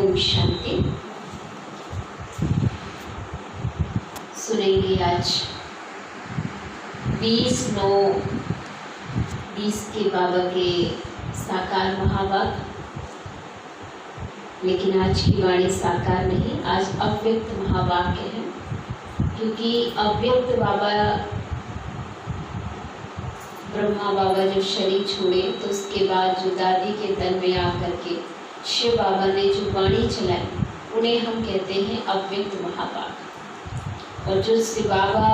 ओम शांति। सुनेंगे आज 20/9/20 के बाबा के साकार महावाक्य। लेकिन आज की वाणी साकार नहीं, आज अव्यक्त महावाक्य है, क्योंकि अव्यक्त बाबा ब्रह्मा बाबा जब शरीर छोड़े तो उसके बाद जो दादी के तन में आकर के शिव बाबा ने जो वाणी चलाई उन्हें हम कहते हैं अव्यक्त महावाक्य। और जो शिव बाबा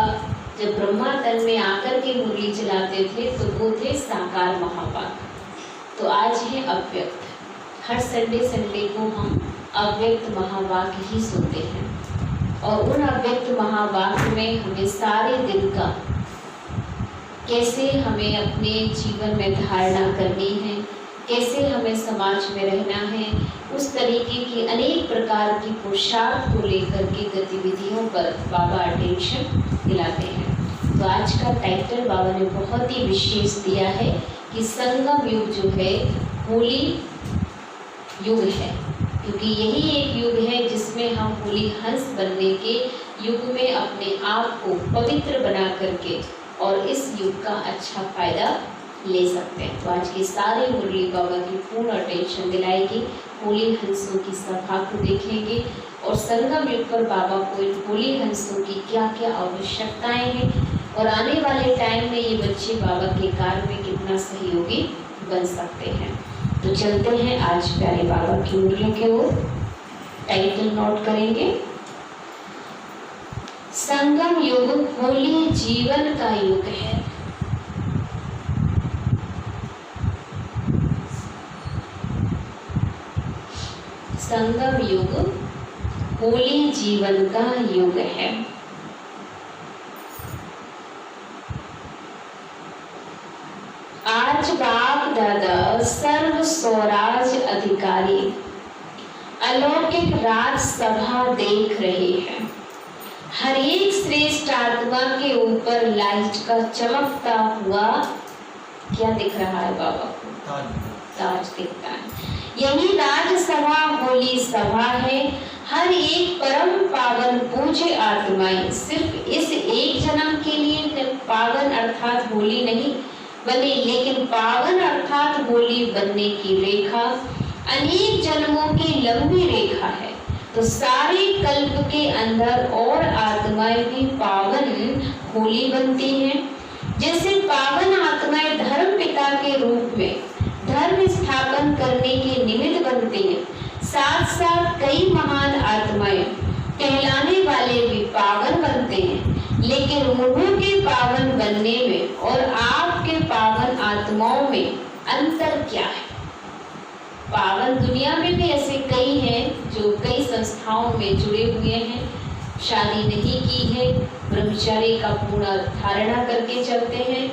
जब ब्रह्मा तन में आकर के मुरली चलाते थे तो वो थे साकार महावाक्य। तो आज है अव्यक्त। हर संडे को हम अव्यक्त महावाक्य ही सुनते हैं और उन अव्यक्त महावाक्य में हमें सारे दिन का कैसे हमें अपने जीवन में धारणा करनी है, कैसे हमें समाज में रहना है, उस तरीके की अनेक प्रकार की पुरुषार्थ को लेकर के गतिविधियों पर बाबा अटेंशन दिलाते हैं। तो आज का टाइटल बाबा ने बहुत ही विशेष दिया है कि संगम युग जो है होली युग है, क्योंकि यही एक युग है जिसमें हम होली हंस बनने के युग में अपने आप को पवित्र बना करके और इस युग का अच्छा फायदा ले सकते हैं। तो आज की सारी मुरली बाबा की पूर्ण अटेंशन दिलाएगी। होली हंसों की सभा को देखेंगे और संगम युग पर बाबा को इन होली हंसों की क्या क्या आवश्यकताएं हैं और आने वाले टाइम में ये बच्चे बाबा के कार्य में कितना सहयोगी बन सकते हैं। तो चलते हैं आज प्यारे बाबा की मुरली के ओर। टाइटल नोट करेंगे, संगम युग होली जीवन का युग है। संगम युग होली जीवन का युग है। आज बाप दादा सर्व स्वराज अधिकारी अलौकिक राज सभा देख रहे हैं। हर एक श्रेष्ठ आत्मा के ऊपर लाइट का चमकता हुआ क्या दिख रहा है बाबा को? ताज दिखता है। यही राजसभा होली सभा है। हर एक परम पावन पूज्य आत्माएं सिर्फ इस एक जन्म के लिए पावन अर्थात होली नहीं बने, लेकिन पावन अर्थात होली बनने की रेखा अनेक जन्मों की लंबी रेखा है। तो सारे कल्प के अंदर और आत्माएं भी पावन होली बनती हैं। जैसे पावन आत्माएं धर्म पिता के रूप में धर्म स्थापन करने के निमित्त बनती हैं, साथ साथ कई महान आत्माएं कहलाने वाले भी पावन बनते हैं। लेकिन उन्हों के पावन बनने में और आपके पावन आत्माओं में अंतर क्या है? पावन दुनिया में भी ऐसे कई हैं जो कई संस्थाओं में जुड़े हुए हैं, शादी नहीं की है, ब्रह्मचर्य का पूर्ण धारणा करके चलते हैं,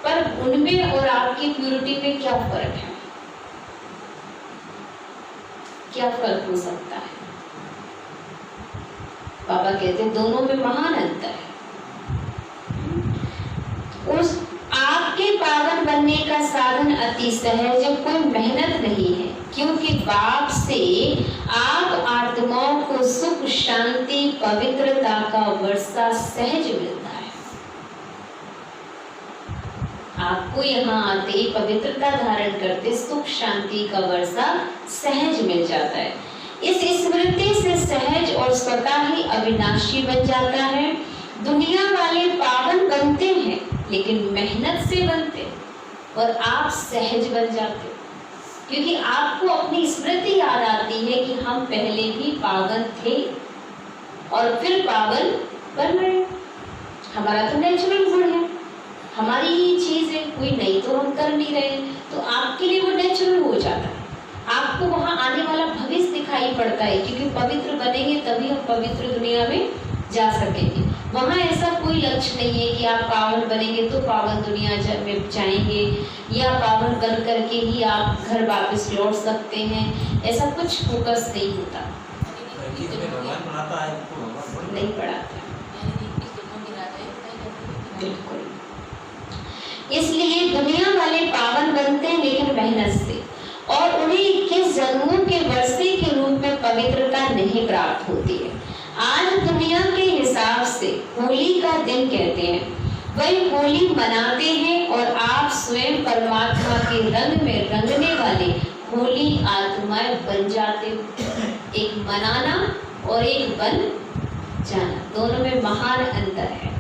पर उनमें और आपकी प्यूरिटी में क्या फर्क है? क्या फर्क हो सकता है? बाबा कहते हैं दोनों में महान अंतर है। उस आपके पावन बनने का साधन अति सहज, कोई मेहनत नहीं है, क्योंकि बाप से आप आत्माओं को सुख शांति पवित्रता का वर्षा सहज मिलता है। आपको यहाँ आते पवित्रता धारण करते सुख शांति का वर्षा सहज मिल जाता है। इस स्मृति से सहज और स्वतः ही अविनाशी बन जाता है। दुनिया वाले पावन बनते हैं लेकिन मेहनत से बनते और आप सहज बन जाते, क्योंकि आपको अपनी स्मृति याद आती है कि हम पहले भी पावन थे और फिर पावन बन रहे। हमारा तो नेचुरल गुण है, हमारी ही चीज है, कोई नहीं तो हम कर नहीं रहे, तो आपके लिए वो नेचुरल हो जाता है। आपको वहां आने वाला भविष्य दिखाई पड़ता है, क्योंकि पवित्र बनेंगे तभी हम पवित्र दुनिया में जा सकेंगे। वहाँ ऐसा कोई लक्ष्य नहीं है कि आप पावन बनेंगे तो पावन दुनिया में जाएंगे या पावन बन करके ही आप घर वापस लौट सकते हैं। ऐसा कुछ फोकस नहीं होता, नहीं पढ़ाता। बिल्कुल, इसलिए दुनिया वाले पावन बनते हैं लेकिन मेहनत से, और उन्हें 21 जन्मों के वर्षे के रूप में पवित्रता नहीं प्राप्त होती है। आज दुनिया के हिसाब से होली का दिन कहते हैं, वही होली मनाते हैं और आप स्वयं परमात्मा के रंग में रंगने वाले होली आत्माएं बन जाते हो। एक मनाना और एक बन जाना, दोनों में महान अंतर है।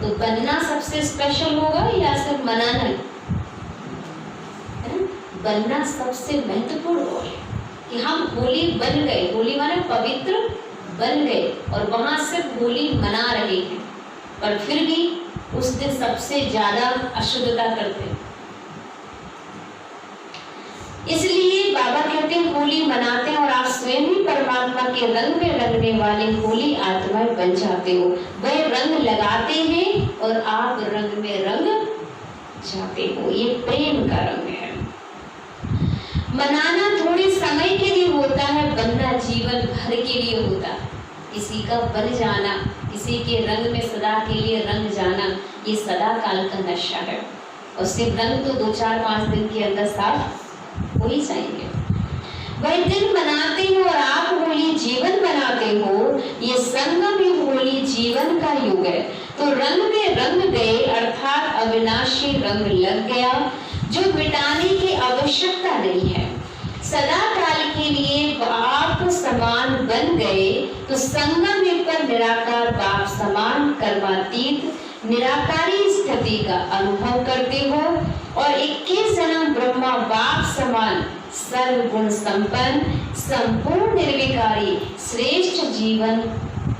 तो बनना सबसे स्पेशल होगा या सिर्फ मनाना? बनना सबसे महत्वपूर्ण है कि हम होली बन गए, होली माने पवित्र बन गए, और वहां सिर्फ होली मना रहे हैं, पर फिर भी उस दिन सबसे ज्यादा अशुद्धता करते हैं। इसलिए बाबा कहते हैं होली मनाते हैं और आप स्वयं ही परमात्मा के रंग में रंगने वाले होली आत्माएं बन जाते हो। वह रंग लगाते हैं और आप रंग में रंग जाते हो। ये प्रेम का रंग है। मनाना थोड़े समय के लिए होता है, बनना जीवन भर के लिए होता है। किसी का बन जाना, किसी के रंग में सदा के लिए रंग जाना, ये सदा काल का नशा है। और सिर्फ रंग तो 2-4-5 दिन के अंदर साफ हो ही जाएंगे। वह दिन मनाते हो और आप होली जीवन बनाते हो। ये संगम ही होली जीवन का युग है। तो रंग में रंग गए अर्थात अविनाशी रंग लग गया, जो मिटाने की आवश्यकता नहीं है। सदा काल के लिए बाप समान बन गए तो संगम पर निराकार बाप समान कर्मातीत निराकारी स्थिति का अनुभव करते हो और 21 जन्म ब्रह्मा बाप समान सर्वगुण संपन्न संपूर्ण निर्विकारी श्रेष्ठ जीवन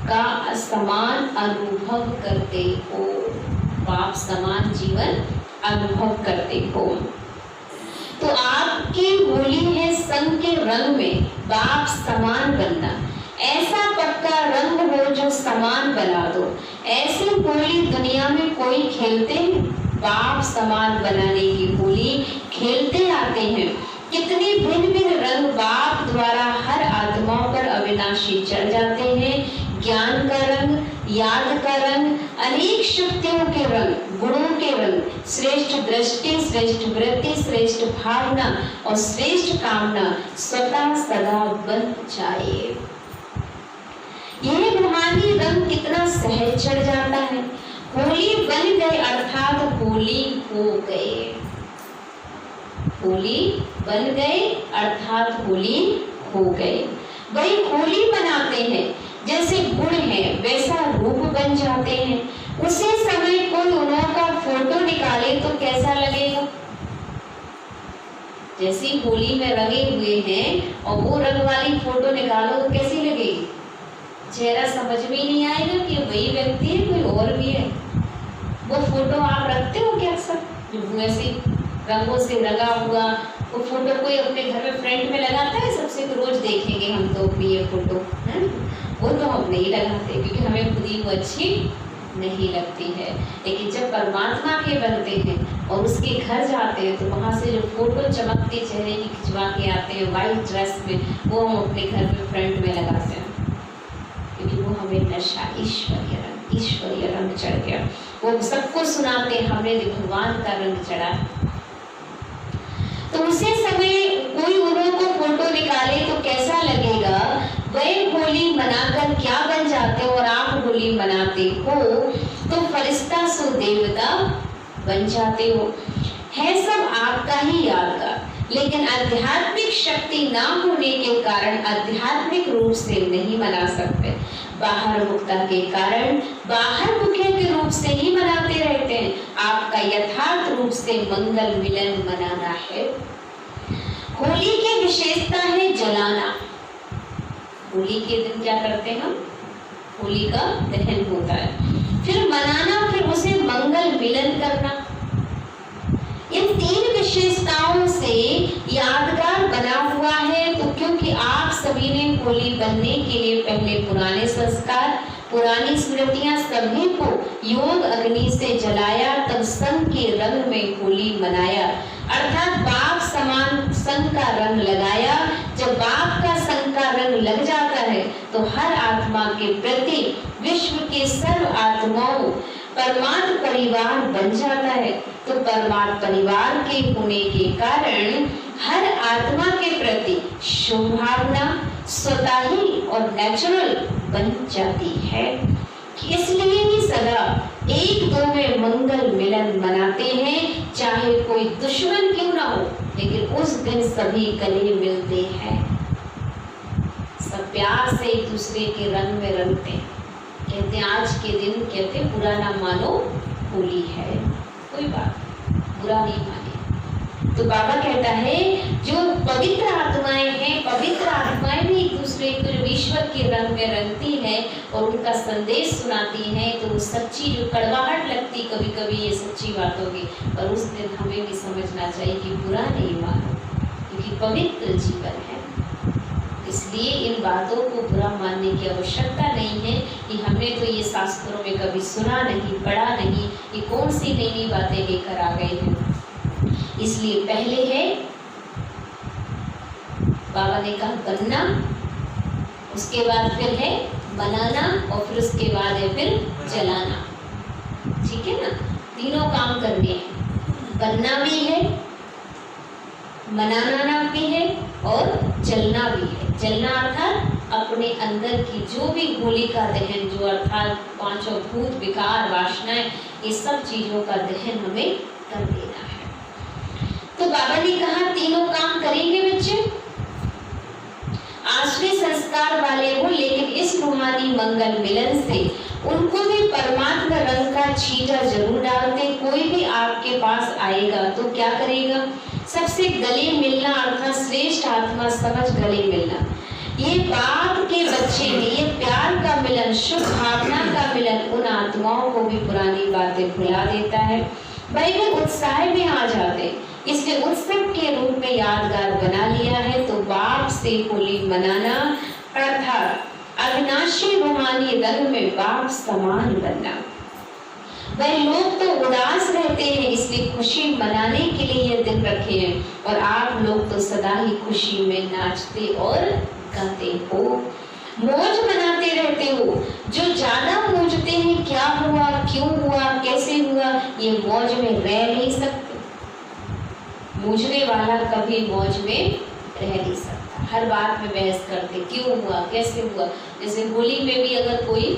का समान अनुभव करते हो। बाप समान जीवन अनुभव करते हो। तो आपकी होली है संग के रंग में बाप समान बनना। ऐसा पक्का रंग हो जो समान बना दो। ऐसी होली दुनिया में कोई खेलते हैं? बाप समान बनाने की होली खेलते आते हैं। कितने भिन्न भिन्न रंग बाप द्वारा हर आत्माओं पर अविनाशी चढ़ जाते हैं। ज्ञान का रंग, याद का रंग, अनेक शक्तियों के रंग, गुणों के रंग, श्रेष्ठ दृष्टि, श्रेष्ठ वृत्ति, श्रेष्ठ भावना और श्रेष्ठ कामना स्वतः सदा बन जाए। यह रूहानी रंग कितना सहज चढ़ जाता है। होली बन गए अर्थात होली हो गए। होली बन गए अर्थात होली हो गए। वही होली मनाते हैं। जैसे गुण है वैसा रूप बन जाते हैं। उसी समय कोई उन्हों का फोटो निकाले तो कैसा लगेगा? जैसी होली में रंगे हुए हैं और वो रंग वाली फोटो निकालो तो कैसी लगेगी? चेहरा समझ में नहीं आएगा कि वही व्यक्ति है, कोई और भी है। वो फोटो आप रखते हो क्या अक्सर? जो ऐसे रंगों से रंगा हुआ वो फोटो कोई अपने घर में फ्रंट में लगाता है, सबसे तो रोज देखेंगे हम तो अपनी ये फोटो है, वो तो हम नहीं लगाते क्योंकि हमें खुद ही वो अच्छी नहीं लगती है। लेकिन जब परमात्मा के बनते हैं और उसके घर जाते हैं तो वहाँ से जो फोटो चमकते चेहरे की खिंचवा के आते हैं वाइट ड्रेस में, वो हम अपने घर में फ्रंट में लगाते हैं क्योंकि वो हमें नशा ईश्वरीय रंग चढ़ गया। वो सबको सुनाते हैं हमने भगवान का रंग चढ़ा। तो उसी समय कोई उन्हों को फोटो निकाले तो कैसा लगेगा? वह होली मनाकर क्या बन जाते हो और आप होली मनाते हो तो फरिश्ता सो देवता बन जाते हो। है सब आपका ही यादगार, लेकिन आध्यात्मिक शक्ति ना होने के कारण आध्यात्मिक रूप से नहीं मना सकते। बाहर मुक्ता के कारण बाहर मुखिया के रूप से ही मनाते रहते हैं। आपका यथार्थ रूप से मंगल मिलन मनाना है। होली की विशेषता है जलाना। होली के दिन क्या करते हैं हम? होली का दहन होता है, फिर मनाना, फिर उसे मंगल मिलन करना। इन 3 विशेषताओं से यादगार बना हुआ है। तो क्योंकि आप सभी ने होली बनने के लिए पहले पुराने संस्कार, पुरानी स्मृतियां सभी को योग अग्नि से जलाया, तब संग के रंग में होली मनाया, अर्थात बाप समान संग का रंग लगाया। जब बाप का संग का रंग लग जाता है तो हर आत्मा के प्रति विश्व के सर्व आत्माओं परमात्म परिवार बन जाता है। तो परमात्म परिवार के होने के कारण हर आत्मा के प्रति शुभ भावना स्वतः ही और नेचुरल बन जाती है। इसलिए ही सदा एक दो में मंगल मिलन मनाते हैं, चाहे कोई दुश्मन क्यों ना हो, लेकिन उस दिन सभी गले मिलते हैं, सब प्यार से एक दूसरे के रंग में रंगते हैं। कहते हैं आज के दिन कहते बुरा ना मानो, होली है, कोई बात बुरा नहीं माने। तो बाबा कहता है जो पवित्र आत्माएं हैं, पवित्र आत्माएं भी एक दूसरे को ईश्वर के रंग में रंगती है और उनका संदेश सुनाती हैं, तो वो सच्ची जो कड़वाहट लगती कभी कभी ये सच्ची बातों की, पर उस दिन हमें भी समझना चाहिए कि बुरा नहीं मानो, क्योंकि पवित्र जीवन है। इसलिए इन बातों को बुरा मानने की आवश्यकता नहीं है कि हमने तो ये शास्त्रों में कभी सुना नहीं, पढ़ा नहीं, ये कौन सी नई नई बातें लेकर आ गए हैं। इसलिए पहले है बाबा ने कहा बनना, उसके बाद फिर है बनाना और फिर उसके बाद है फिर जलाना। ठीक है ना, तीनों काम करने हैं, बनना भी है, मनाना भी है और जलना भी है। जलना अर्थात अपने अंदर की जो भी होलिका दहन, जो अर्थात पांचों भूत विकार वासनाएं, ये सब चीजों का दहन हमें कर देना है। तो बाबा ने कहा तीनों काम करेंगे बच्चे, आश्रय संस्कार वाले हो, लेकिन इस रूहानी मंगल मिलन से उनको भी परमात्मा रंग का छींटा जरूर डालते। कोई भी आपके पास आएगा तो क्या करेगा, सबसे गले मिलना अर्थात श्रेष्ठ आत्मा समझ गले मिलना। ये बाप के बच्चे में ये प्यार का मिलन, शुभ भावना का मिलन उन आत्माओं को भी पुरानी बातें भुला देता है। भाई वे उत्साह में आ जाते, इसलिए उत्सव के रूप में यादगार बना लिया है। तो बाप से होली मनाना अर्थात अविनाशी रूहानी रंग में बाप समान बनना। वह लोग तो उदास रहते हैं, इसलिए खुशी मनाने के लिए ये दिन रखे हैं, और आप लोग तो सदा ही खुशी में नाचते और गाते हो, मौज मनाते रहते हो। जो ज्यादा पूछते हैं क्या हुआ, क्यों हुआ, कैसे हुआ, ये मौज में रह नहीं सकते। मूझने वाला कभी मौज में रह नहीं सकता, हर बात में बहस करते, क्यों हुआ, कैसे हुआ। जैसे होली में भी अगर कोई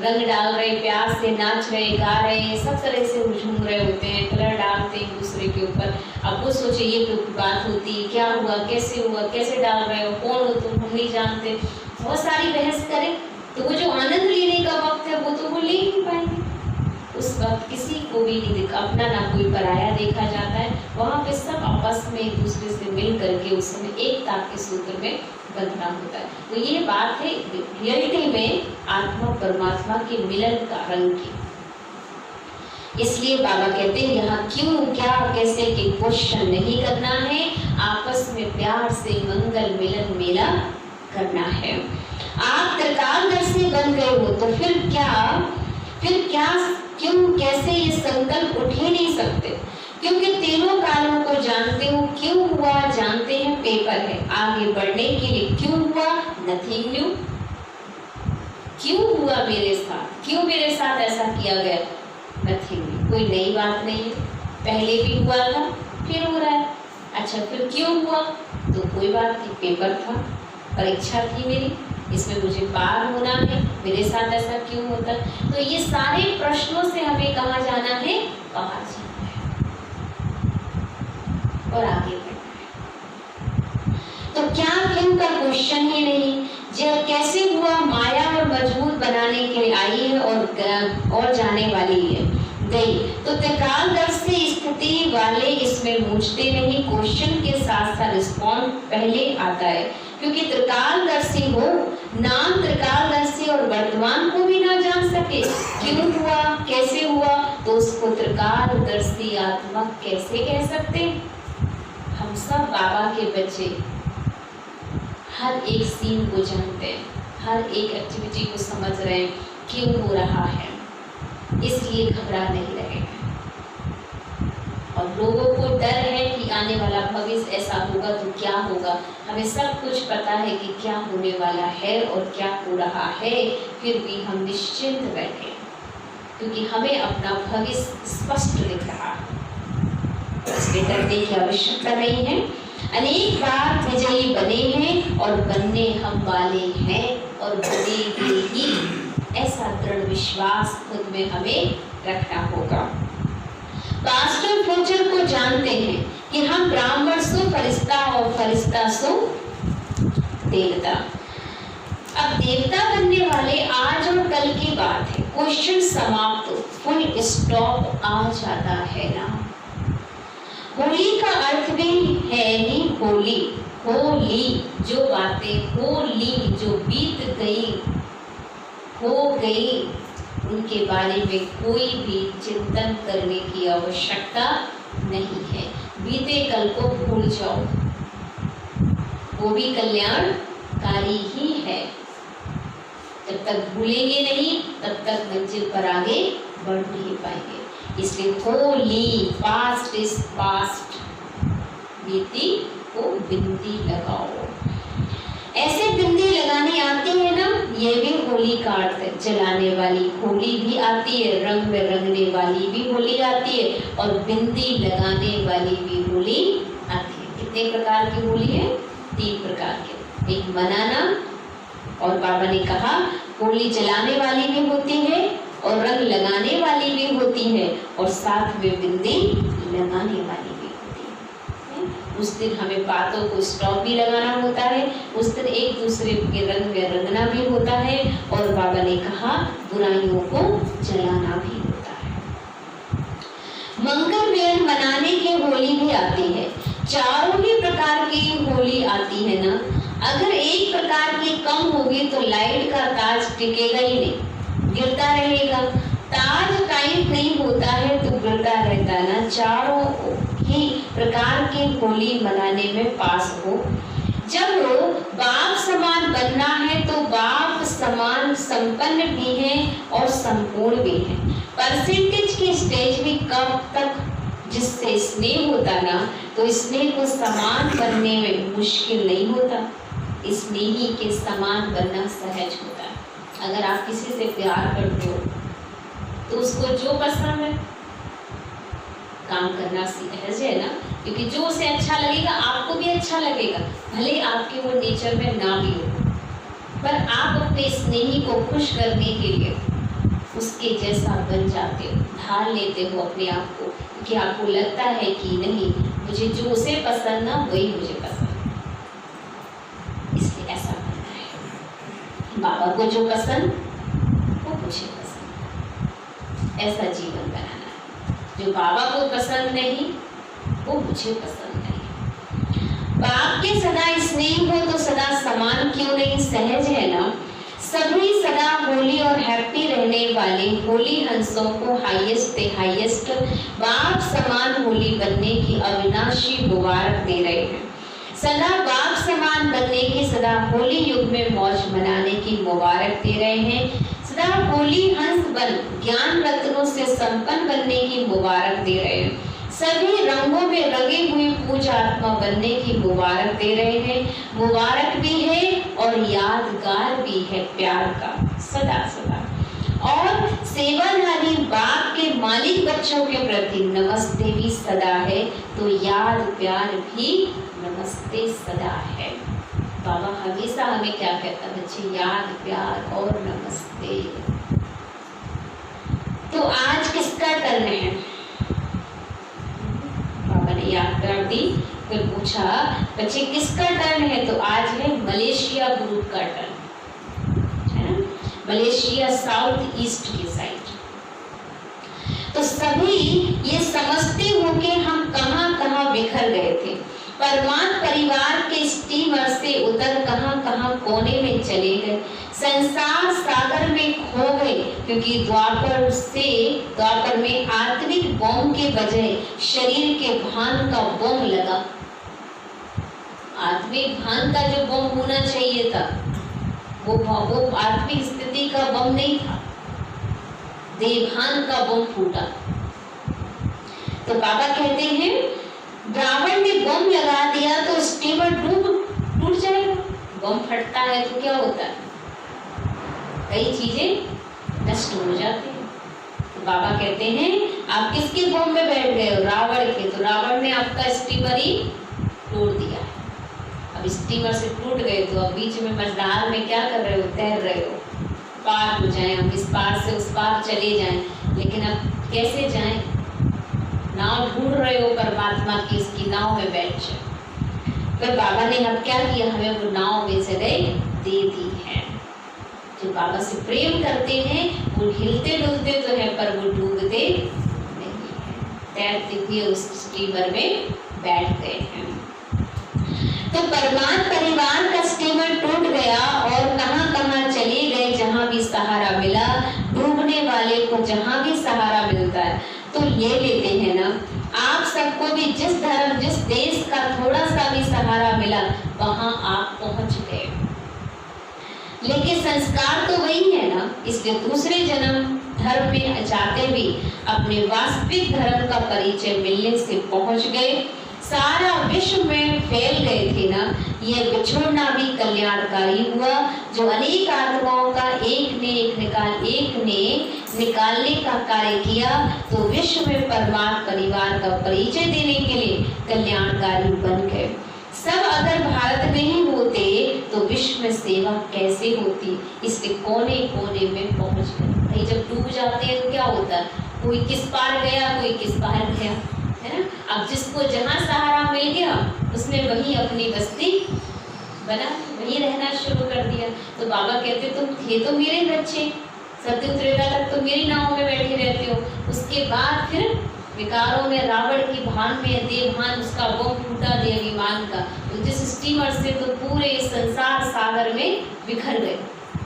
रंग डाल रहे, प्यार से नाच रहे, गा रहे, सब तरह से झूम रहे होते हैं, कलर डालते हैं एक दूसरे के ऊपर। अब वो सोचे ये तो बात होती, क्या हुआ, कैसे डाल रहे हो, कौन हो तुम, हम नहीं जानते, बहुत सारी बहस करें, तो वो जो आनंद लेने का वक्त है वो तो वो ले ही नहीं पाएंगे। उस वक्त किसी को भी नहीं दिखा, अपना ना कोई पराया देखा जाता है। वहाँ पे सब आपस में एक दूसरे से मिल करके उस समय एकता के सूत्र में बंधना होता है। तो ये बात है रियलिटी में आत्मा परमात्मा के मिलन का रंग की। इसलिए बाबा कहते हैं यहाँ क्यों, क्या, कैसे के क्वेश्चन नहीं करना है, आपस में प्यार से मंगल मिलन मेला करना है। आप त्रिकालदर्शी बन गए हो तो फिर क्या, क्यों, कैसे ये संकल्प उठ ही नहीं सकते, क्योंकि तीनों कालों को जानते हो। क्यों हुआ जानते हैं, पेपर है आगे बढ़ने के लिए। क्यों हुआ, नथिंग न्यू। क्यों हुआ मेरे साथ, क्यों मेरे साथ ऐसा किया गया, नथिंग न्यू, कोई नई बात नहीं है, पहले भी हुआ था फिर हो रहा है। अच्छा फिर क्यों हुआ, तो कोई बात नहीं, पेपर था, परीक्षा थी मेरी, इसमें मुझे पार होना है, मेरे साथ ऐसा क्यों होता। तो ये सारे प्रश्नों से हमें कहाँ जाना है, बाहर जाना है और आगे बढ़ना है। तो क्या क्यों का क्वेश्चन ही नहीं, जब कैसे हुआ, माया और मजबूत बनाने के लिए आई है और जाने वाली है गई। तो त्रिकालदर्शी स्थिति वाले इसमें पूछते नहीं, क्वेश्चन के साथ साथ रिस्पॉन्ड पहले आता है, क्योंकि त्रिकालदर्शी हो, नाम त्रिकालदर्शी और वर्तमान को भी ना जान सके, क्यों हुआ, कैसे हुआ, तो उसको त्रिकालदर्शी आत्मा कैसे कह सकते। हम सब बाबा के बच्चे हर एक सीन को जानते हैं, हर एक एक्टिविटी को समझ रहे हैं, क्यों हो रहा है, इसलिए घबरा नहीं रहे हैं। और लोगों को डर है कि आने वाला भविष्य ऐसा होगा तो क्या होगा। हमें सब कुछ पता है कि क्या होने वाला है और क्या हो रहा है, फिर भी हम निश्चिंत बैठे, क्योंकि हमें अपना भविष्य स्पष्ट दिख रहा है, इसलिए डरने की आवश्यकता नहीं है। अनेक बार विजयी बने हैं और बनने हम वाले हैं और बनेंगे ही। ऐसा दृढ़ विश्वास खुद में हमें रखना होगा। पास्टर फ्यूचर को जानते हैं कि हम ब्राह्मण सो फरिश्ता और फरिश्ता सो देवता। अब देवता बनने वाले आज और कल की बात है। क्वेश्चन समाप्त, फुल स्टॉप आ जाता है ना। होली का अर्थ भी है ही होली। होली जो बातें होली जो बीत गई हो गई उनके बारे में कोई भी चिंतन करने की आवश्यकता नहीं है। बीते कल को भूल जाओ, वो भी कल्याणकारी ही है। जब तक भूलेंगे नहीं तब तक मंजिल पर आगे बढ़ नहीं पाएंगे। इसलिए होली, पास्ट इज पास्ट, बीती को बिंदी लगाओ। ऐसे बिंदी लगाने आती है ना, ये भी होली का अर्थ है। जलाने वाली होली भी आती है, रंग में रंगने वाली भी होली आती है और बिंदी लगाने वाली भी होली आती है। कितने प्रकार की होली है? 3 प्रकार के। एक मनाना, और बाबा ने कहा होली जलाने वाली भी होती है और रंग लगाने वाली भी होती है और साथ में बिंदी लगाने वाली भी होती है। उस दिन हमें बातों को स्टॉप भी लगाना होता है, उस दिन एक दूसरे के रंग में रंगना भी होता है और बाबा ने कहा बुराइयों को जलाना भी होता है। मंगल मिलन मनाने की होली भी आती है। चारों ही प्रकार की होली आती है ना। अगर एक प्रकार की कम होगी तो लाइट का ताज टिकेगा ही नहीं, गिरता रहेगा। ताज टाइम नहीं होता है तो गिरता रहता ना। चारों ही प्रकार की होली मनाने में पास हो। जब बाप समान बनना है तो बाप समान संपन्न भी है और संपूर्ण भी है। परसेंटेज की स्टेज में कब तक जिससे स्नेह होता ना, तो स्नेह को समान बनने में मुश्किल नहीं होता। स्नेही के समान बनना सहज होता है। अगर आप किसी से प्यार करते हो तो उसको जो पसंद है काम करना सहज है ना, क्योंकि जो उसे अच्छा लगेगा आपको भी अच्छा लगेगा, भले आपके वो नेचर में ना भी हो। पर आप अपने स्नेही को खुश करने के लिए उसके जैसा बन जाते हो, ढाल लेते हो अपने आप को, कि आपको लगता है कि नहीं, मुझे जो उसे पसंद ना वही मुझे पसंद। इसलिए ऐसा बनना है। बाबा को जो पसंद वो मुझे पसंद, ऐसा जीवन बनाना है। जो बाबा को पसंद नहीं वो मुझे पसंद नहीं। बाप के सदा स्नेह हो तो सदा समान क्यों नहीं, सहज है ना। सभी सदा होली और हैप्पी रहने वाले होली हंसों को हाईएस्ट से हाईएस्ट बाप समान होली बनने की अविनाशी मुबारक दे रहे हैं। सदा बाप समान बनने की, सदा होली युग में मौज मनाने की मुबारक दे रहे हैं। सदा होली हंस बन ज्ञान रत्नों से संपन्न बनने की मुबारक दे रहे हैं। सभी रंगों में रंगे हुए पूजा आत्मा बनने की मुबारक दे रहे हैं। मुबारक भी है और यादगार भी है प्यार का सदा सदा। और सेवाधारी बाप के मालिक बच्चों के प्रति नमस्ते भी सदा है, तो याद प्यार भी नमस्ते सदा है। बाबा हमेशा हमें क्या कहता है बच्चे, याद प्यार और नमस्ते। तो आज किसका टर्न है? बाबा ने याद कर दी, फिर पूछा बच्चे किसका टर्न है? तो आज है मलेशिया ग्रुप का टर्न, है ना, मलेशिया साउथ ईस्ट की साइड। तो सभी ये समझते हो कि हम कहाँ कहाँ बिखर गए थे। परमात्मा परिवार के स्टीमर से उतर कहाँ कहाँ कोने में चले गए, संसार सागर में खो गए, क्योंकि द्वापर में आत्मिक बम के बजाय शरीर के भान का बम लगा। आत्मिक भान का जो बम होना चाहिए था वो आत्मिक स्थिति का बम नहीं था, देवभान का बम फूटा। तो बाबा कहते हैं रावण ने बम लगा दिया तो स्टीमर टूट जाएगा। बम फटता है तो क्या होता है, कई चीजें नष्ट हो जाती हैं। तो बाबा कहते हैं आप किसके बम में बैठ गए हो? रावण के। तो रावण ने आपका स्टीमर ही तोड़ दिया है। अब स्टीमर से टूट गए तो अब बीच में मझधार में क्या कर रहे हो, तैर रहे हो, पार हो जाएं, हम इस पार से उस पार चले जाएं, लेकिन अब कैसे जाएं? नाव ढूंढ रहे हो परमात्मा की, इसकी नाव में बैठ जाए। पर बाबा ने अब क्या किया, हमें वो नाव में जगह दे दी है। जो बाबा से प्रेम करते हैं वो हिलते डुलते तो है पर वो डूबते नहीं है, तैरते हुए उस स्टीमर में बैठ गए हैं। तो परमात्मा परिवार का स्टीमर टूट गया और कहां कहां चले गए, जहां भी सहारा मिला, डूबने वाले को जहां भी सहारा मिलता है। तो ये लेते हैं ना, आप सबको भी जिस धर्म जिस देश का थोड़ा सा भी सहारा मिला वहां आप पहुंच गए, लेकिन संस्कार तो वही है ना, इसलिए दूसरे जन्म धर्म में जाते भी अपने वास्तविक धर्म का परिचय मिलने से पहुंच गए, सारा विश्व में फैल गए थे ना। ये बिछुड़ना भी कल्याणकारी हुआ, जो अनेक आत्माओं का एक ने निकालने का कार्य किया, तो विश्व में परमात्मा परिवार का परिचय देने के लिए कल्याणकारी बन गए। सब अगर भारत में ही होते तो विश्व में सेवा कैसे होती, इसलिए कोने कोने में पहुंच गए। भाई जब डूब जाते हैं तो क्या होता है, कोई किस पार गया, कोई किस पार गया, है ना। अब जिसको जहाँ सहारा मिल गया उसने वहीं अपनी बस्ती बना, वहीं रहना शुरू कर दिया। तो बाबा कहते तुम थे तो मेरे बच्चे, सत्युग त्रेता तक तो मेरी नाव में बैठे रहते हो, उसके बाद फिर विकारों में रावण की भान में देवभान उसका बम फूटा देवीमान का, तो जिस स्टीमर से तो पूरे संसार सागर में बिखर गए,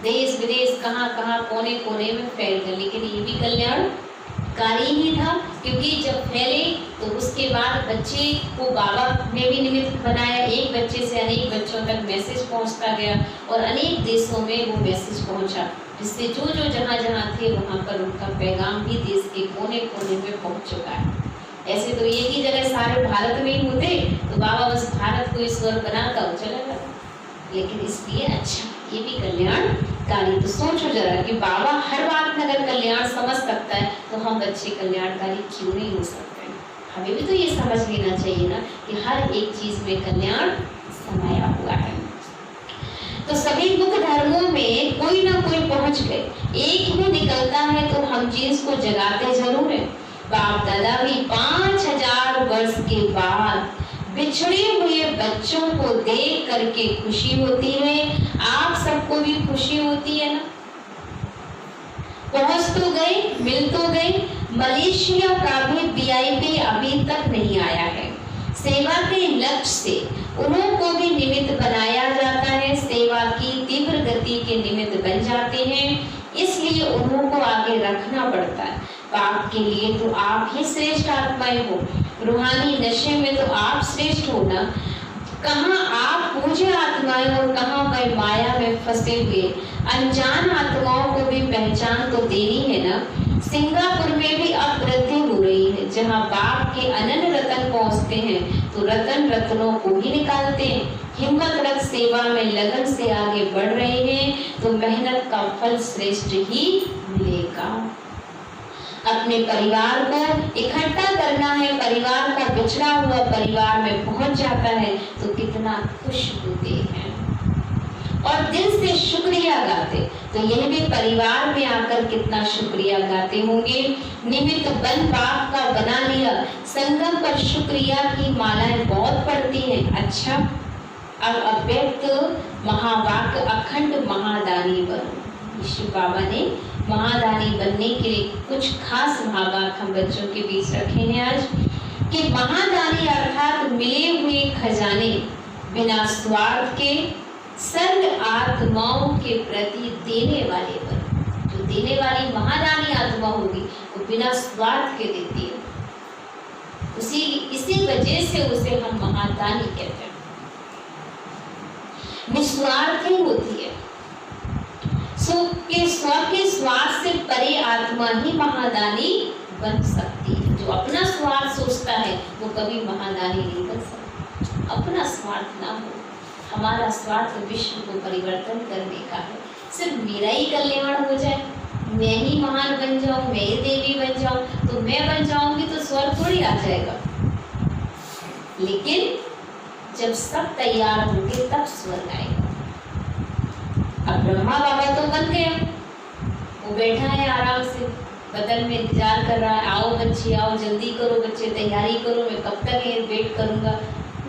देश विदेश कहाँ कहाँ कोने कोने में फैल गए। लेकिन ये भी कल्याणकारी ही था, क्योंकि जब फैले तो उसके बाद बच्चे को बाबा ने भी निमित्त बनाया, एक बच्चे से अनेक बच्चों तक मैसेज पहुंचता गया और अनेक देशों में वो मैसेज पहुंचा, जिससे जो जो जहाँ जहाँ थे वहाँ पर उनका पैगाम भी देश के कोने कोने में पहुँच चुका है। ऐसे तो एक ही जगह सारे भारत में ही होते तो बाबा बस भारत को ईश्वर बनाता हो चला जाता, लेकिन इसलिए अच्छा ये भी कल्याणकारी। तो सोचो जरा कि बाबा हर बात में अगर कल्याण समझ सकता है तो हम बच्चे कल्याणकारी क्यों नहीं हो सकते। हमें भी तो ये समझ लेना चाहिए ना कि हर एक चीज में कल्याण समाया हुआ है। तो सभी मुख्य धर्मों में कोई ना कोई पहुंच गए, एक ही निकलता है तो हम चीज को जगाते जरूर है। बाप दादा भी 5000 वर्ष के बाद बिछड़े हुए बच्चों को देख करके खुशी होती है, आप सबको भी खुशी होती है ना। पहुंच तो गए, मिल तो गए। मलेशिया का भी VIP अभी तक नहीं आया है। सेवा के लक्ष्य से उन्हों को भी निमित्त बनाया जाता है, सेवा की तीव्र गति के निमित्त बन जाते हैं, इसलिए उन्हों को आगे रखना पड़ता है। पाप के लिए तो आप ही श्रेष्ठ आत्माएं हो, रूहानी नशे में तो आप श्रेष्ठ हो ना। कहाँ आप पूज्य आत्माएं और कहाँ वह माया में फंसे हुए अनजान आत्माओं को भी पहचान तो देनी है ना। सिंगापुर में भी अब वृद्धि हो रही है, जहाँ बाप के अनन्य रतन पहुँचते हैं तो रतन रत्नों को ही निकालते हैं। हिम्मत रख सेवा में लगन से आगे बढ़ रहे हैं तो मेहनत का फल श्रेष्ठ ही मिलेगा। अपने परिवार को इकट्ठा करना है, परिवार का बिछड़ा हुआ परिवार में पहुंच जाता है तो कितना खुश होते हैं और दिल से शुक्रिया गाते। तो यह भी परिवार में आकर कितना शुक्रिया गाते होंगे। निमित्त बन बाप का बना लिया, संगम पर शुक्रिया की मालाएं बहुत पड़ती हैं। अच्छा, अब अव्यक्त महावाक्य अखंड महादानी बनो। शिव बाबा ने महादानी बनने के लिए कुछ खास महावाक्य हम बच्चों के बीच रखे हैं आज, कि महादानी अर्थात मिले हुए खजाने बिना स्वार्थ के सर्व आत्माओं के प्रति देने वाले बनो। जो देने वाली महादानी आत्मा होगी वो बिना स्वार्थ के देती है, इसी वजह से उसे हम महादानी कहते हैं। निस्वार्थ ही होती है, स्व के स्वार्थ से परे आत्मा ही महादानी बन सकती है। जो अपना स्वार्थ सोचता है वो कभी महादानी नहीं बन सकता। अपना स्वार्थ ना हो, हमारा स्वार्थ विश्व को परिवर्तन करने का है, सिर्फ मेरा ही कल्याण हो जाए, मैं ही महान बन जाऊं, मैं ही देवी बन जाऊं, तो मैं बन जाऊंगी तो स्वर्ग थोड़ी आ जाएगा। लेकिन जब सब तैयार होंगे तब स्वर्ग आएगा। अब ब्रह्मा बाबा तो बन गया, वो बैठा है आराम से, बदन में इंतजार कर रहा है, आओ बच्चे आओ, जल्दी करो बच्चे, तैयारी करो, मैं कब तक ये वेट करूंगा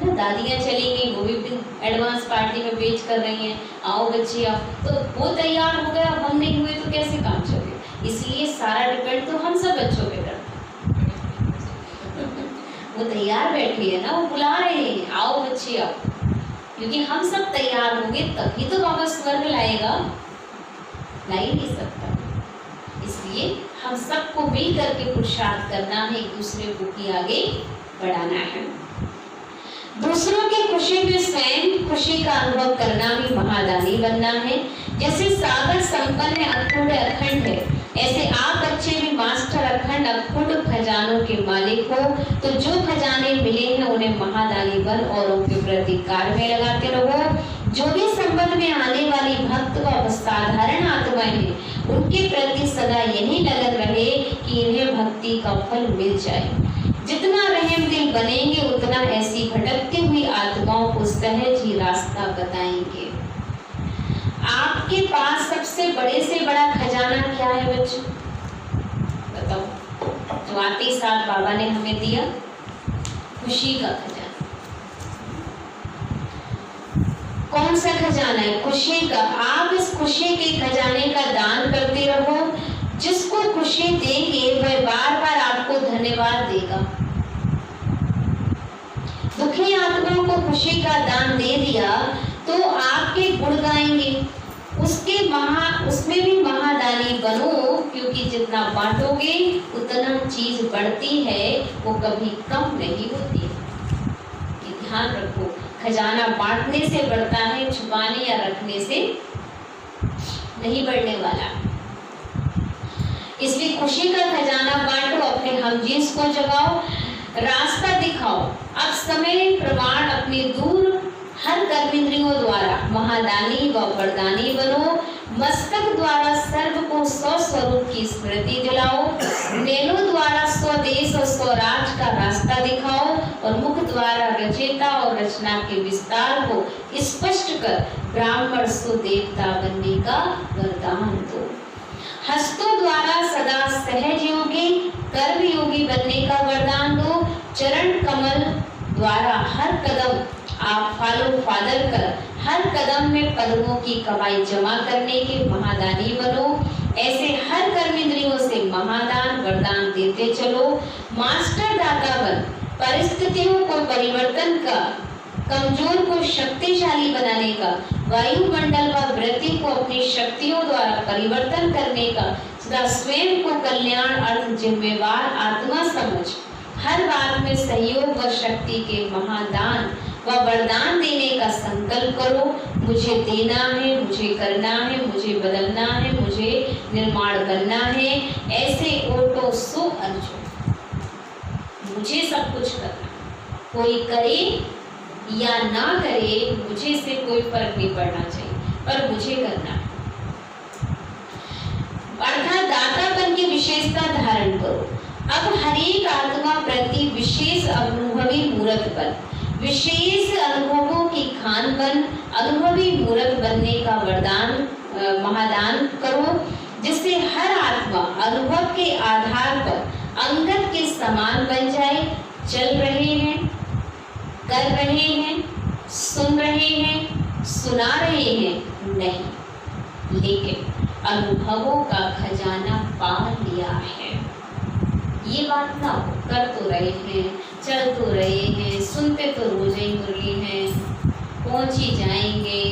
ना। दादियाँ चली गई, वो भी एडवांस पार्टी में वेट कर रही हैं, आओ बच्चे आओ। तो वो तैयार हो गया, हम नहीं हुए तो कैसे काम चले। इसलिए सारा डिपेंड तो हम सब बच्चों पे करता है। वो तैयार बैठी है ना, वो बुला रहे हैं, आओ बच्चे आओ, क्योंकि हम सब तैयार होंगे तभी तो बाबा स्वर्ग लाएगा, ला ही नहीं सकता। इसलिए हम सबको मिल करके पुरुषार्थ करना है, एक दूसरे को भी आगे बढ़ाना है। दूसरों की खुशी में स्वयं खुशी का अनुभव करना भी महादानी बनना है। जैसे सागर संपन्न अखंड अखंड है, ऐसे आप बच्चे भी मास्टर अखंड अखंड खजानों के मालिक हो। तो जो खजाने मिले हैं उन्हें महादानी बन औरों के प्रति कार्य में लगाते रहो। जो भी संबंध में आने वाली भक्त व साधारण आत्माएं हैं, उनके प्रति सदा यही लगन रहे कि इन्हें भक्ति का फल मिल जाए। जितना रहम दिल बनेंगे उतना ऐसी भटकती हुई आत्माओं को सहज ही रास्ता बताएंगे। आपके पास सबसे बड़े से बड़ा खजाना क्या है बच्चों, बताओ? जो आते साथ बाबा ने हमें दिया, खुशी का खजाना। कौन सा खजाना है? खुशी का। आप इस खुशी के खजाने का दान करते रहो। जिसको खुशी देंगे वह बार बार आपको धन्यवाद देगा। दुखी आत्माओं को खुशी का दान दे दिया तो आपके गुण गाएंगे, उसमें भी महादानी बनो, क्योंकि जितना बांटोगे उतना चीज बढ़ती है, वो कभी कम नहीं होती। ये ध्यान रखो, खजाना बांटने से बढ़ता है, छुपाने या रखने से नहीं बढ़ने वाला। इसलिए खुशी का खजाना बांटो, अपने हमजींस को जगाओ, रास्ता दिखाओ। अब समय प्रमाण अपने दूर हर कर्मेंद्रियों द्वारा महादानी व वरदानी बनो। मस्तक द्वारा सर्व को स्वस्वरूप की स्मृति दिलाओ। नैनों द्वारा स्वदेश और स्वराज का रास्ता दिखाओ और मुख द्वारा रचयिता और रचना के विस्तार को स्पष्ट कर ब्राह्मण सुदेवता बनने का वरदान दो। हस्तों द्वारा सदा सहज योगी कर्म योगी बनने का वरदान दो। चरण कमल द्वारा हर कदम आप फॉलो फादर कर हर कदम में पदमों की कमाई जमा करने के महादानी बनो। ऐसे हर कर्मेंद्रियों से महादान वरदान देते चलो। मास्टर दाता बन परिस्थितियों को परिवर्तन का, कमजोर को शक्तिशाली बनाने का, वायुमंडल व वृत्ति को अपनी शक्तियों द्वारा परिवर्तन करने का, सदा स्वयं को कल्याण अर्थ जिम्मेवार आत्मा समझ हर बात में सहयोग व शक्ति के महादान व वरदान देने का संकल्प करो। मुझे देना है, मुझे करना है, मुझे बदलना है, मुझे निर्माण करना है। ऐसे ओटो सो अर्जुन, मुझे सब कुछ करना, कोई करे या ना करे मुझे से कोई फर्क नहीं पड़ना चाहिए, पर मुझे करना है। अर्थात दातापन की विशेषता धारण करो। अब हरेक आत्मा प्रति विशेष अनुभवी मूर्त बन, विशेष अनुभवों की खान बन, अनुभवी मूर्त बनने का वरदान महादान करो, जिससे हर आत्मा अनुभव के आधार पर अंगद के समान बन जाए। चल रहे हैं, कर रहे हैं, सुन रहे हैं, सुना रहे हैं नहीं, लेकिन अनुभवों का खजाना पा लिया है। ये बात ना हो, कर तो रहे हैं, चल तो रहे हैं, सुनते तो रोज ही मुरली हैं, पहुंच ही जाएंगे,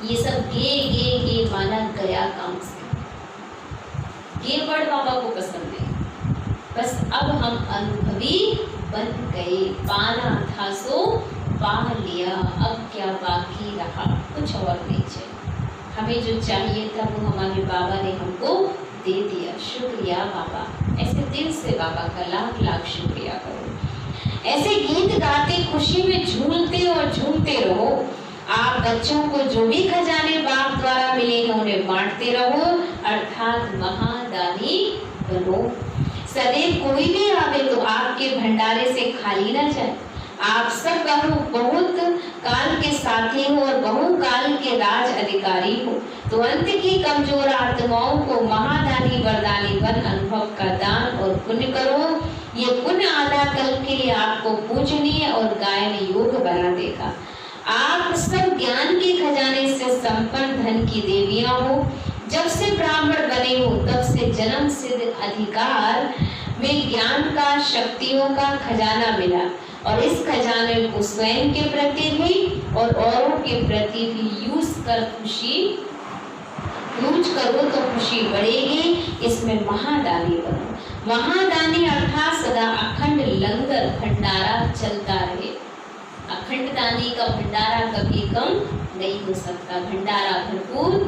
ये सब गे माना गया काम से। ये वर्ड बाबा को पसंद है। बस अब हम अनुभवी बन गए, पाना था सो पा लिया, अब क्या बाकी रहा, कुछ और नहीं चाहिए। हमें जो चाहिए था वो हमारे बाबा ने हमको दे दिया। शुक्रिया बाबा, ऐसे दिल से बाबा का लाख लाख शुक्रिया करो। ऐसे गीत गाते खुशी में झूलते और झूमते रहो। आप बच्चों को जो भी खजाने बाप द्वारा मिले हैं उन्हें बांटते रहो, अर्थात महादानी बनो। सदैव कोई भी आवे तो आपके भंडारे से खाली न जाए। आप सब बहुत काल के साथी हो और बहुकाल के राज अधिकारी हो, तो अंत की कमजोर आत्माओं को महादानी वरदानी बन अनुभव का दान और पुण्य करो। ये पुण्य आधा कल्प के लिए आपको पूजनीय और गायन योग्य बना देगा। आप सब ज्ञान के खजाने से संपन्न धन की देवियां हो। जब से ब्राह्मण बने हो तब से जन्म सिद्ध अधिकार में ज्ञान का, शक्तियों का खजाना मिला, और इस खजाने को स्वयं के प्रति भी और औरों के प्रति भी यूज करो तो खुशी बढ़ेगी। इसमें महादानी बनो। महादानी अर्थात सदा अखंड लंगर भंडारा चलता रहे। अखंड दानी का भंडारा कभी कम नहीं हो सकता। भंडारा भरपूर,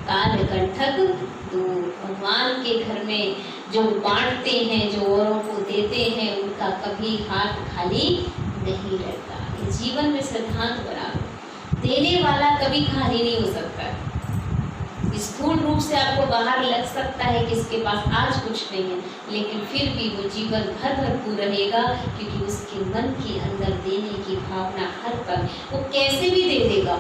काल कंठक दूर। भगवान के घर में जो बांटते हैं, जो औरों को देते हैं, उनका कभी हाथ खाली नहीं रहता। ये जीवन में सिद्धांत बना लो, देने वाला कभी खाली नहीं हो सकता। स्थूल रूप से आपको बाहर लग सकता है कि इसके पास आज कुछ नहीं है, लेकिन फिर भी वो जीवन भर भरपूर रहेगा, क्योंकि उसके मन के अंदर देने की भावना हर पल, वो कैसे भी दे देगा।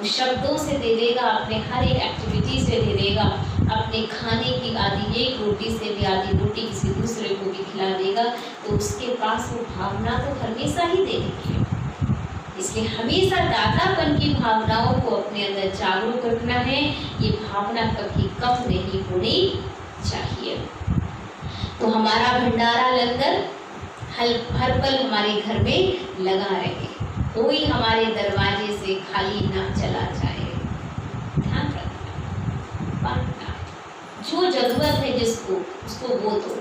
वो शब्दों से दे देगा, अपने हर एक एक्टिविटी से दे देगा, अपने खाने की आधी एक रोटी से भी आधी रोटी किसी दूसरे को भी खिला देगा। तो उसके पास वो भावना तो हमेशा ही देने की है। इसलिए हमेशा दातापन की भावनाओं को अपने अंदर जागरूक रखना है। ये भावना कभी कम नहीं होनी चाहिए। तो हमारा भंडारा लंगर हर पल हमारे घर में लगा रहे, कोई हमारे दरवाजे से खाली ना चला जाए। ध्यान रखना, बांटना, जो जरूरत है जिसको, उसको वो दो,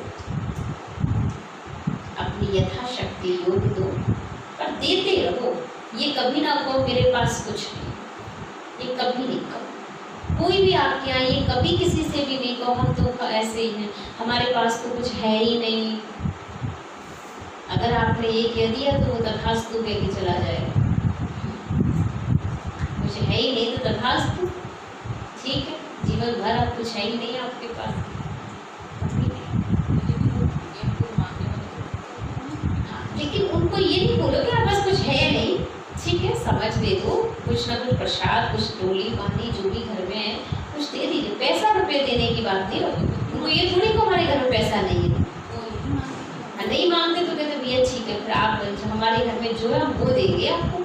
अपनी यथाशक्ति योग दो, पर देते रहो। ये कभी ना कहो मेरे पास कुछ नहीं, ये कभी नहीं कहो। कोई भी आपके यहाँ ये कभी किसी से भी नहीं कहो हम तो ऐसे ही हैं, हमारे पास तो कुछ है ही नहीं। अगर आपने ये कह दिया तो वो तथास्तु कह के चला जाएगा। कुछ है ही नहीं तो तथास्तु, ठीक है, जीवन भर अब कुछ है ही नहीं आपके पास। लेकिन उनको ये नहीं बोलो कि आपके पास कुछ है नहीं, ठीक है, समझ दे दो, कुछ ना कुछ प्रसाद, कुछ डोली पानी जो भी घर में है कुछ दे दीजिए। पैसा रुपये देने की बात नहीं रखो। उनको ये थोड़ी को हमारे घर में पैसा नहीं है, नहीं मांगते तो कहते भैया ठीक है, फिर आप हमारे घर में जो है हम वो देंगे आपको,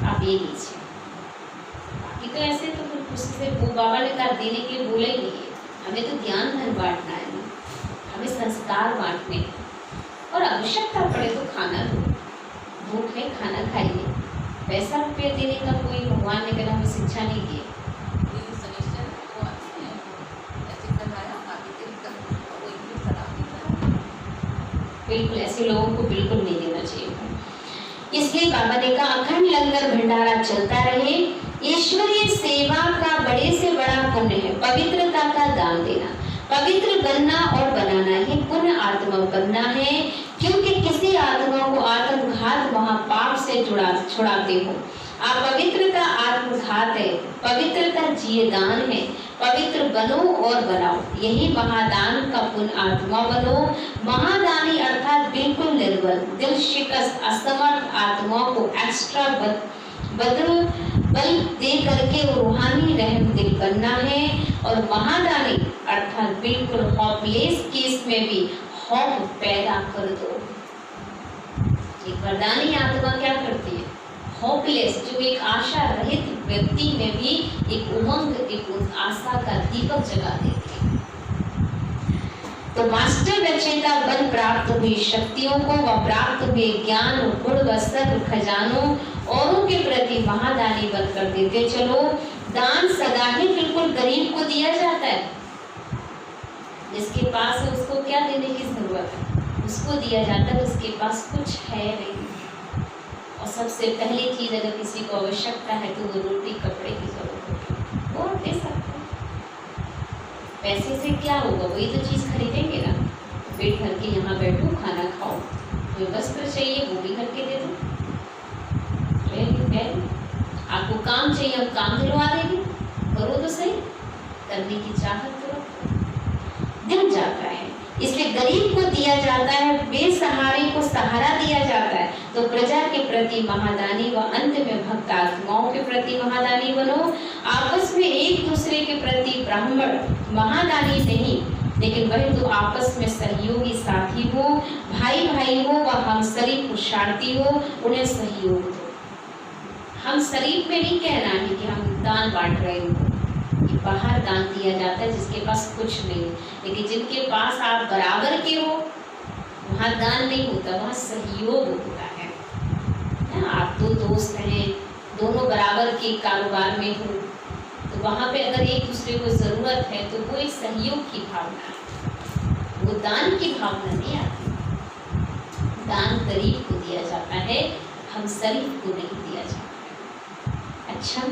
आप ये लीजिए। बाकी तो ऐसे तो फिर किसी से वो बाबा ने कहा देने के लिए बोला ही नहीं है। हमें तो ज्ञान धन बांटना है ना, हमें संस्कार बांटने हैं, और आवश्यकता पड़े तो खाना दो, भूख है खाना खाइए। पैसा रुपया देने का कोई भगवान ने कहा हमें शिक्षा नहीं दी। बिल्कुल ऐसे लोगों को बिल्कुल नहीं देना चाहिए। इसलिए बाबा ने कहा अखंड लंगर भंडारा चलता रहे। ईश्वरीय सेवा का बड़े से बड़ा पुण्य है पवित्रता का दान देना। पवित्र बनना और बनाना ही पुण्य आत्मा बनना है, क्योंकि किसी आत्मा को आत्मघात महापाप से छुड़ाते हो। आप पवित्रता आत्मघात है, पवित्रता जीदान है। पवित्र बनो और बनाओ, यही महादान का पुण्य आत्मा बनो। महादानी अर्थात बिल्कुल निर्बल, दिल शिकस्त, असमर्थ आत्मा को एक्स्ट्रा बल दे करके रूहानी रहम दिल बनना है। और महादानी अर्थात बिल्कुल हॉपलेस केस में भी हॉप पैदा कर दो। एक वरदानी आत्मा क्या करती है? हॉपलेस, जो एक आशा रहित व्यक्ति में भी एक उमंग, एक आशा का दीपक जगा देती है। तो मास्टर रचयिता बन प्राप्त हुई शक्तियों को व प्राप्त हुए ज्ञान, गुण व सर्व खजानों औरों के प्रति महादानी बनकर देते चलो। दान सदा ही बिल्कुल गरीब को दिया जाता है। जिसके पास है उसको क्या देने की जरूरत है, उसको दिया जाता है उसके पास कुछ है नहीं। और सबसे पहली चीज अगर किसी को आवश्यकता है तो वो रोटी कपड़े की जरूरत होगी, वो दे सकते हैं। पैसे से क्या होगा, वही तो चीज खरीदेंगे ना। पेट भर के यहाँ बैठो, खाना खाओ, जो वस्त्र चाहिए वो भी करके दे दो। आपको काम चाहिए, हम काम दिलवा देंगे, करो तो सही, करने की चाहत तो रखो। दिल जाता है इसलिए गरीब को दिया जाता है, बेसहारे को सहारा दिया जाता है। तो प्रजा के प्रति महादानी व अंत में भक्त आत्माओं के प्रति महादानी बनो। आपस में एक दूसरे के प्रति ब्राह्मण महादानी नहीं, लेकिन वह तो आपस में सहयोगी साथी हो, भाई भाई हो व हमशरीफ पुरुषार्थी हो, उन्हें सहयोग दो। हम शरीफ में नहीं कहना है कि हम दान बांट रहे हो, बाहर दान दिया जाता है जिसके पास कुछ नहीं, लेकिन जिनके पास आप बराबर के हो वहाँ दान नहीं होता, वहाँ सहयोग होता है। आप दो दोस्त हैं, दोनों बराबर के कारोबार में हो, तो वहाँ पे अगर एक दूसरे को जरूरत है तो वो एक सहयोग की भावना है, वो दान की भावना नहीं आती। दान गरीब को दिया जाता है, हम शरीफ को नहीं दिया जाता। अच्छा,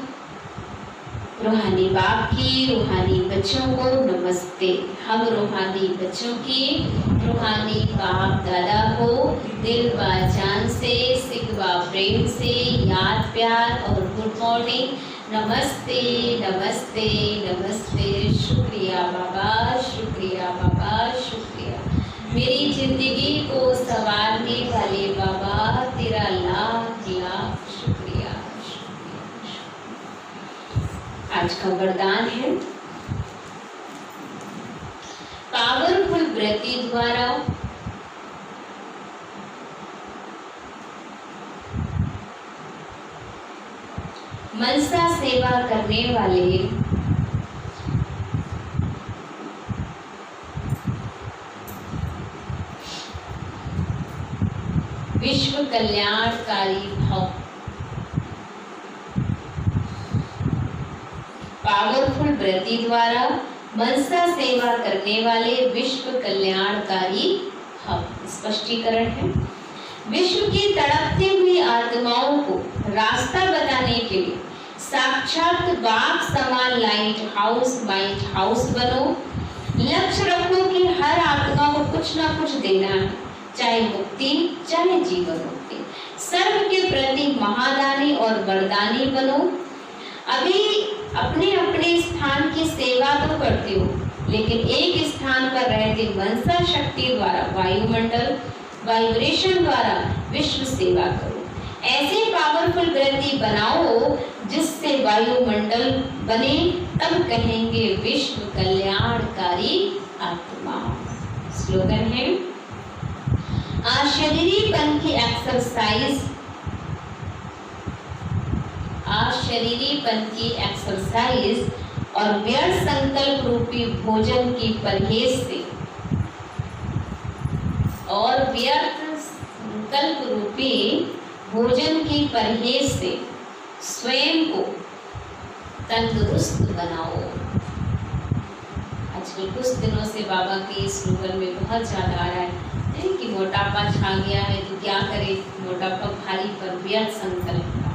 रूहानी बाप की रूहानी बच्चों को नमस्ते। हम रूहानी बच्चों की रूहानी बाप दादा को दिल व जान से, सिकवा प्रेम से याद प्यार और गुड मॉर्निंग, नमस्ते नमस्ते नमस्ते, शुक्रिया बाबा, शुक्रिया बाबा, शुक्रिया। मेरी जिंदगी को संवारने वाले बाबा, तेरा लाख लाख शुक्रिया। आज का वरदान है पावरफुल व्रती द्वारा मनसा सेवा करने वाले विश्व कल्याणकारी भाव। पावरफुल व्रती द्वारा मनसा सेवा करने वाले विश्व कल्याणकारी हम। स्पष्टीकरण है, विश्व की तड़पती हुई आत्माओं को रास्ता बताने के लिए साक्षात बाप समान लाइट हाउस माइट हाउस बनो। लक्ष्य रखो कि हर आत्मा को कुछ ना कुछ देना है, चाहे मुक्ति चाहे जीवन मुक्ति। सर्व के प्रति महादानी और वरदानी बनो। अभी अपने अपने स्थान की सेवा तो करते हो, लेकिन एक स्थान पर रहते मनसा शक्ति द्वारा वायुमंडल वाइब्रेशन द्वारा विश्व सेवा करो। ऐसे पावरफुल व्रती बनाओ जिससे वायुमंडल बने, तब कहेंगे विश्व कल्याणकारी आत्मा। स्लोगन है, अशरीरीपन की एक्सरसाइज, अशरीरीपन की एक्सरसाइज और व्यर्थ संकल्प रूपी भोजन की परहेज से, और व्यर्थ संकल्प रूपी भोजन की परहेज से स्वयं को तंदुरुस्त बनाओ। आजकल कुछ दिनों से बाबा के स्लोगन में बहुत ज्यादा आ रहा है कि मोटापा छा गया है तो क्या करे, मोटापा भारी पर व्यर्थ संकल्प का,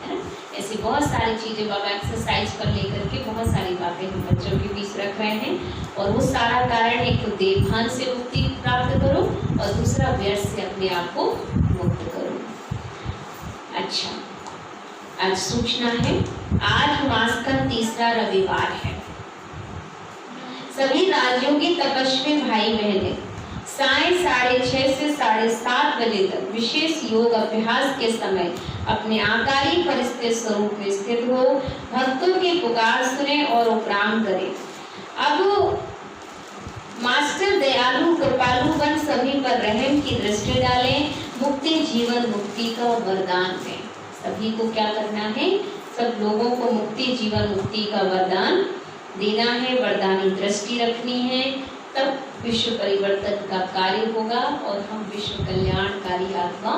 है ना। ऐसी बहुत सारी चीजें बाबा एक्सरसाइज पर लेकर के बहुत सारी बातें हम बच्चों के बीच रख रहे हैं, और वो सारा कारण एक तो देवभान से मुक्ति प्राप्त करो और दूसरा व्यर्थ से अपने आप को मुक्त करो। अच्छा, आज सूचना है, आज मास का तीसरा रविवार है। सभी राज्यों के तपस्वी भाई बहनें साय 6:30 से 7:30 बजे तक विशेष योग अभ्यास के समय अपने आकारी फरिश्ते स्वरूप में स्थित हो, भक्तों की पुकार सुने और उपराम करें। अब मास्टर दयालु कृपालु बन सभी पर रहम की दृष्टि डालें, मुक्ति जीवन मुक्ति का वरदान दें। सभी को क्या करना है, सब लोगों को मुक्ति जीवन मुक्ति का वरदान देना है, वरदानी दृष्टि रखनी है, तब विश्व परिवर्तन का कार्य होगा और हम विश्व कल्याणकारी आत्मा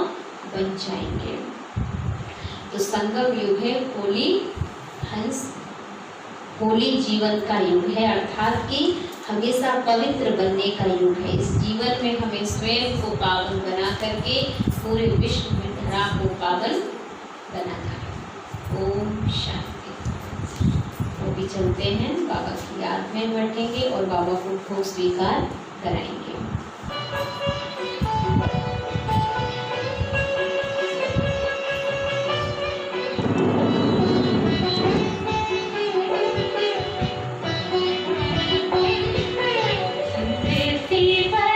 बन जाएंगे। तो संगम युग है, होली हंस, होली जीवन का युग है, अर्थात कि हमेशा पवित्र बनने का युग है। इस जीवन में हमें स्वयं को पावन बना करके पूरे विश्व में धरा को पावन बनाना है। ओम शांति। वो भी चलते हैं, बाबा की याद में बैठेंगे और बाबा को भोग स्वीकार कराएंगे। Festival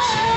है।